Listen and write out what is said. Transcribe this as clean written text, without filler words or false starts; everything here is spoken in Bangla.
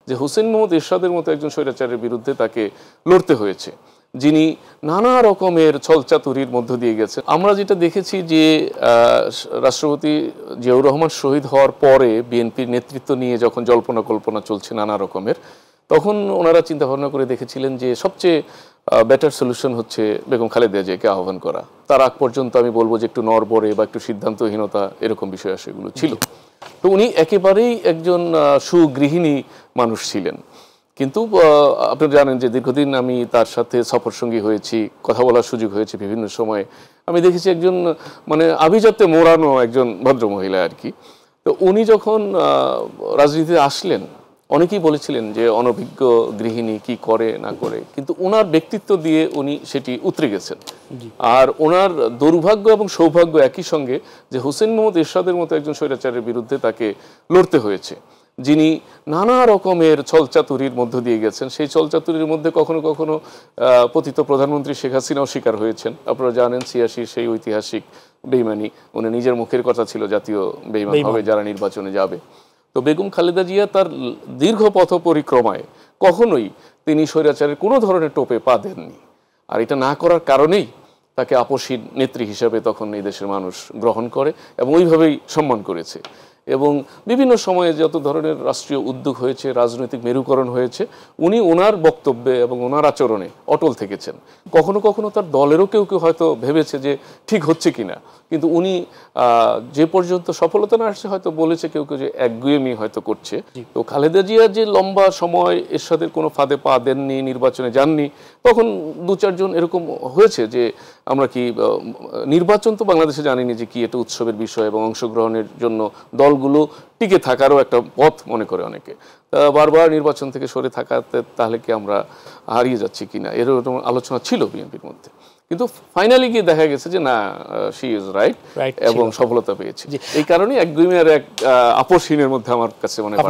যে হোসেন মোহাম্মদ এরশাদের মতো একজন স্বৈরাচারের বিরুদ্ধে তাকে লড়তে হয়েছে, যিনি নানা রকমের ছলচাতুরির মধ্য দিয়ে গেছেন। আমরা যেটা দেখেছি যে রাষ্ট্রপতি জিয়াউর রহমান শহীদ হওয়ার পরে বিএনপির নেতৃত্ব নিয়ে যখন জল্পনা কল্পনা চলছে নানা রকমের, তখন ওনারা চিন্তা ভাবনা করে দেখেছিলেন যে সবচেয়ে বেটার সলিউশন হচ্ছে বেগম খালেদা জিয়াকে আহ্বান করা। তার আগ পর্যন্ত আমি বলবো যে একটু নড়বড়ে বা একটু সিদ্ধান্তহীনতা এরকম বিষয় সেগুলো ছিল। তো উনি একেবারেই একজন সুগৃহিণী মানুষ ছিলেন। কিন্তু আপনি জানেন যে দীর্ঘদিন আমি তার সাথে সফরসঙ্গী হয়েছি, কথা বলার সুযোগ হয়েছে বিভিন্ন সময়ে। আমি দেখেছি একজন মানে আভিজাত্যে মোড়ানো একজন ভদ্রমহিলা আর কি। তো উনি যখন রাজনীতিতে আসলেন, অনেকেই বলেছিলেন যে অনভিজ্ঞ গৃহিণী কি করে না করে, কিন্তু ওনার ব্যক্তিত্ব দিয়ে উনি সেটি উতরে গেছেন। আর ওনার দুর্ভাগ্য এবং সৌভাগ্য একই সঙ্গে যে হোসেন মোহাম্মদ এরশাদের মতো একজন স্বৈরাচারের বিরুদ্ধে তাকে লড়তে হয়েছে, যিনি নানা রকমের ছলচাতুরির মধ্য দিয়ে গেছেন। সেই ছলচাতুরির মধ্যে কখনো কখনো পতিত প্রধানমন্ত্রী শেখ হাসিনাও শিকার হয়েছেন। আপনারা জানেন ৮৬ সেই ঐতিহাসিক বেইমানি, উনি নিজের মুখের কথা ছিল জাতীয় বেইমান হবে যারা নির্বাচনে যাবে। তো বেগম খালেদা জিয়া তার দীর্ঘ পথ পরিক্রমায় কখনোই তিনি স্বৈরাচারের কোনো ধরনের টোপে পা দেননি। আর এটা না করার কারণেই তাকে আপসীন নেত্রী হিসাবে তখন এই দেশের মানুষ গ্রহণ করে এবং ওইভাবেই সম্মান করেছে। এবং বিভিন্ন সময়ে যত ধরনের রাষ্ট্রীয় উদ্যোগ হয়েছে, রাজনৈতিক মেরুকরণ হয়েছে, উনি ওনার বক্তব্যে এবং ওনার আচরণে অটল থেকেছেন। কখনো কখনো তার দলেরও কেউ কেউ হয়তো ভেবেছে যে ঠিক হচ্ছে কিনা, কিন্তু উনি যে পর্যন্ত সফলতা না আসছে হয়তো বলেছে কেউ কেউ যে একগুয়েমি হয়তো করছে। তো খালেদা জিয়া যে লম্বা সময় এরশাদের কোনো ফাঁদে পা দেননি, নির্বাচনে যাননি, তখন দু চারজন এরকম হয়েছে যে আমরা কি নির্বাচন তো বাংলাদেশে জানিনি যে কি এটা উৎসবের বিষয় এবং অংশগ্রহণের জন্য দলগুলো টিকে থাকারও একটা পথ মনে করে অনেকে। বারবার নির্বাচন থেকে সরে থাকাতে তাহলে কি আমরা হারিয়ে যাচ্ছি কিনা এরকম আলোচনা ছিল বিএনপির মধ্যে। কিন্তু ফাইনালি গিয়ে দেখা গেছে যে না, শি ইজ রাইট এবং সফলতা পেয়েছে। এই কারণে একগুইমের এক আপসহীনের মধ্যে আমার কাছে মনে হয়